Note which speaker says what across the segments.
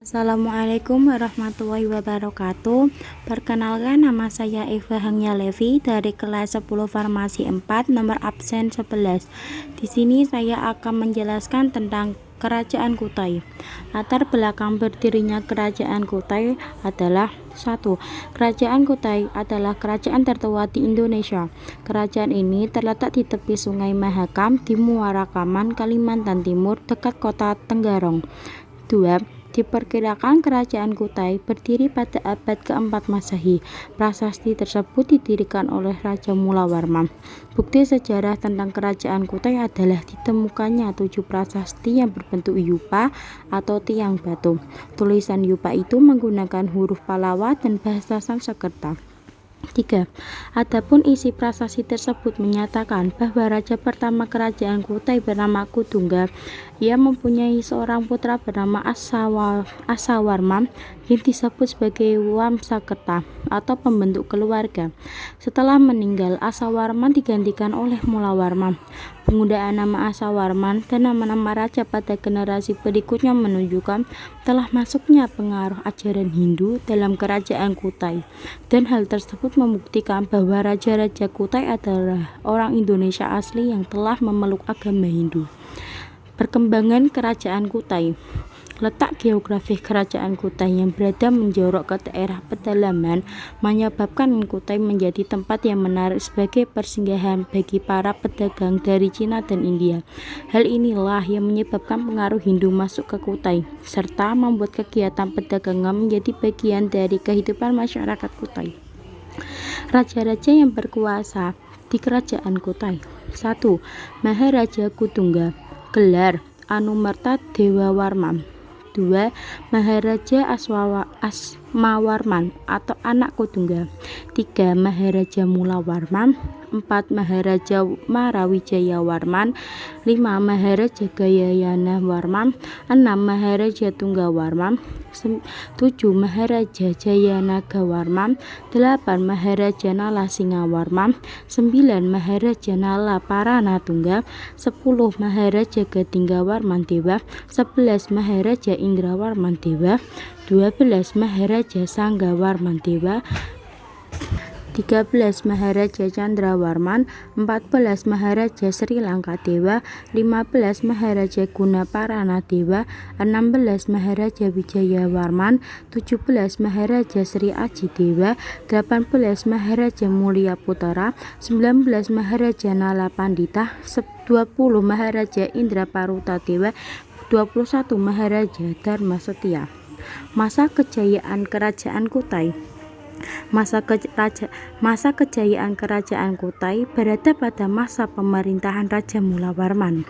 Speaker 1: Assalamualaikum warahmatullahi wabarakatuh. Perkenalkan, nama saya Eva Hangya Levi dari kelas 10 Farmasi 4 nomor absen 11. Di sini saya akan menjelaskan tentang Kerajaan Kutai. Latar belakang berdirinya Kerajaan Kutai adalah 1. Kerajaan Kutai adalah kerajaan tertua di Indonesia. Kerajaan ini terletak di tepi Sungai Mahakam di Muara Kaman, Kalimantan Timur, dekat kota Tenggarong. 2. Diperkirakan Kerajaan Kutai berdiri pada abad keempat Masehi. Prasasti tersebut didirikan oleh Raja Mulawarman. Bukti sejarah tentang Kerajaan Kutai adalah ditemukannya 7 prasasti yang berbentuk yupa atau tiang batu. Tulisan yupa itu menggunakan huruf Pallawa dan bahasa Sanskerta. 3. Adapun isi prasasti tersebut menyatakan bahwa raja pertama Kerajaan Kutai bernama Kudungga. Ia mempunyai seorang putra bernama Asawarman yang disebut sebagai Wamsakerta atau pembentuk keluarga. Setelah meninggal, Asawarman digantikan oleh Mulawarman. Penggunaan nama Asawarman dan nama-nama raja pada generasi berikutnya menunjukkan telah masuknya pengaruh ajaran Hindu dalam Kerajaan Kutai, dan hal tersebut membuktikan bahwa raja-raja Kutai adalah orang Indonesia asli yang telah memeluk agama Hindu. Perkembangan Kerajaan Kutai. Letak geografis Kerajaan Kutai yang berada menjorok ke daerah pedalaman menyebabkan Kutai menjadi tempat yang menarik sebagai persinggahan bagi para pedagang dari Cina dan India. Hal inilah yang menyebabkan pengaruh Hindu masuk ke Kutai, serta membuat kegiatan perdagangan menjadi bagian dari kehidupan masyarakat Kutai. Raja-raja yang berkuasa di Kerajaan Kutai. 1. Maharaja Kudungga. Gelar Anumerta Dewa Warman. 2. Maharaja Asmawarman atau anak Kudungga. 3. Maharaja Mulawarman. 4. Maharaja Marawijaya Warman. 5. Maharaja Gayayana Warman. 6. Maharaja Tunggawarman. 7. Maharaja Jayanaga Warman. 8. Maharaja Nalasinga Warman. 9. Maharaja Nala Paranatungga. 10. Maharaja Gadingga Warman Dewa. 11. Maharaja Indrawarman Dewa. 12. Maharaja Sangga Warman Dewa. 13. Maharaja Candrawarman. 14. Maharaja Sri Lanka Dewa. 15. Maharaja Gunaparana Dewa. 16. Maharaja Wijaya Warman. 17. Maharaja Sri Aji Dewa. 18. Maharaja Mulia Putara. 19. Maharaja Nala Pandita. 20. Maharaja Indra Paruta Dewa. 21. Maharaja Dharma Setia. Masa kejayaan Kerajaan Kutai. Masa kejayaan Kerajaan Kutai berada pada masa pemerintahan Raja Mulawarman.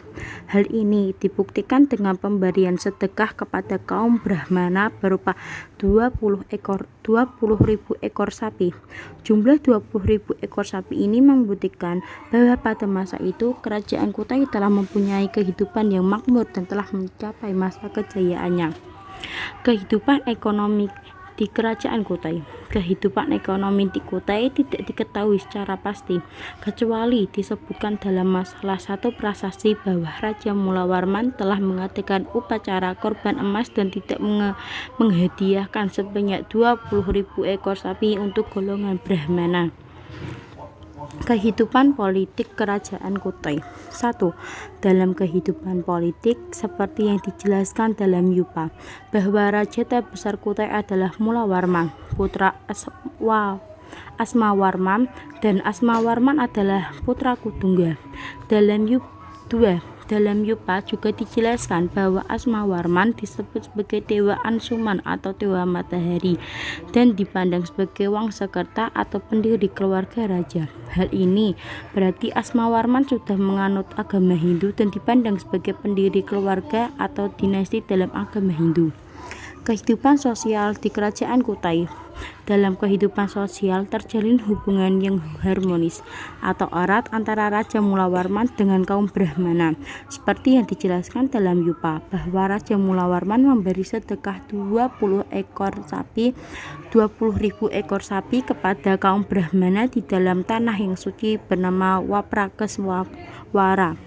Speaker 1: Hal ini dibuktikan dengan pemberian sedekah kepada kaum Brahmana berupa 20.000 ekor sapi. Jumlah 20.000 ekor sapi ini membuktikan bahwa pada masa itu Kerajaan Kutai telah mempunyai kehidupan yang makmur dan telah mencapai masa kejayaannya. Kehidupan ekonomi di Kerajaan Kutai. Kehidupan ekonomi di Kutai tidak diketahui secara pasti, kecuali disebutkan dalam salah satu prasasti bahwa Raja Mulawarman telah mengadakan upacara korban emas dan tidak menghadiahkan sebanyak 20.000 ekor sapi untuk golongan Brahmana. Kehidupan politik Kerajaan Kutai. 1. Dalam kehidupan politik, seperti yang dijelaskan dalam yupa, bahwa Raja terbesar Kutai adalah Mulawarman, putra Asmawarman, dan Asmawarman adalah putra Kudungga. Dalam yupa juga dijelaskan bahwa Asmawarman disebut sebagai Dewa Ansuman atau Dewa Matahari dan dipandang sebagai Wangsakerta atau pendiri keluarga raja. Hal ini berarti Asmawarman sudah menganut agama Hindu dan dipandang sebagai pendiri keluarga atau dinasti dalam agama Hindu. Kehidupan sosial di Kerajaan Kutai. Dalam kehidupan sosial terjalin hubungan yang harmonis atau erat antara Raja Mulawarman dengan kaum Brahmana, seperti yang dijelaskan dalam yupa bahwa Raja Mulawarman memberi sedekah 20.000 ekor sapi kepada kaum Brahmana di dalam tanah yang suci bernama Waprakeswara.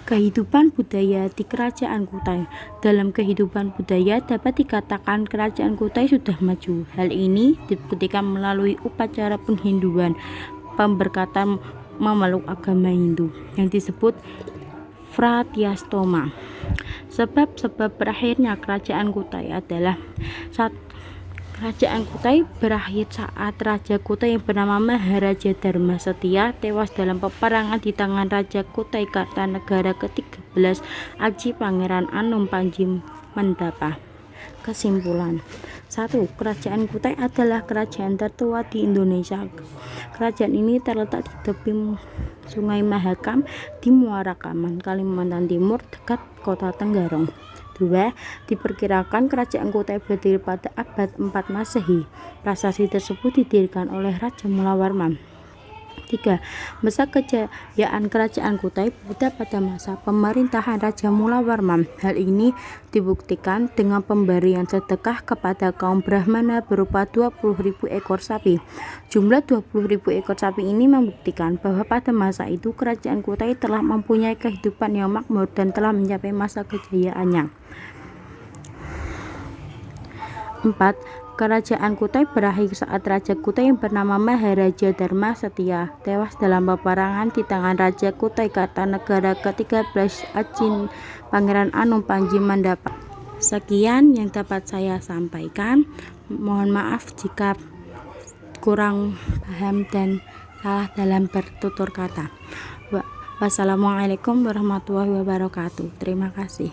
Speaker 1: Kehidupan budaya di Kerajaan Kutai. Dalam kehidupan budaya dapat dikatakan Kerajaan Kutai sudah maju. Hal ini dibuktikan melalui upacara penghinduan, pemberkatan memeluk agama Hindu yang disebut Fratyastoma. Sebab-sebab berakhirnya Kerajaan Kutai adalah Kerajaan Kutai berakhir saat Raja Kutai yang bernama Maharaja Dharma Setia tewas dalam peperangan di tangan Raja Kutai Kartanegara ke-13 Aji Pangeran Anom Panji Mandapa. Kesimpulan 1. Kerajaan Kutai adalah kerajaan tertua di Indonesia. Kerajaan ini terletak di tepi Sungai Mahakam di Muara Kaman, Kalimantan Timur, dekat kota Tenggarong. 2. Diperkirakan Kerajaan Kutai berdiri pada abad 4 Masehi. Prasasti tersebut didirikan oleh Raja Mulawarman. 3. Masa kejayaan Kerajaan Kutai berada pada masa pemerintahan Raja Mulawarman. Hal ini dibuktikan dengan pemberian sedekah kepada kaum Brahmana berupa 20.000 ekor sapi. Jumlah 20.000 ekor sapi ini membuktikan bahwa pada masa itu Kerajaan Kutai telah mempunyai kehidupan yang makmur dan telah mencapai masa kejayaannya. 4. Kerajaan Kutai berakhir saat Raja Kutai yang bernama Maharaja Dharma Setia tewas dalam peperangan di tangan Raja Kutai Kartanegara ke-13 Aji Pangeran Anom Panji Mandapa. Sekian yang dapat saya sampaikan. Mohon maaf jika kurang paham dan salah dalam bertutur kata. Wassalamualaikum warahmatullahi wabarakatuh. Terima kasih.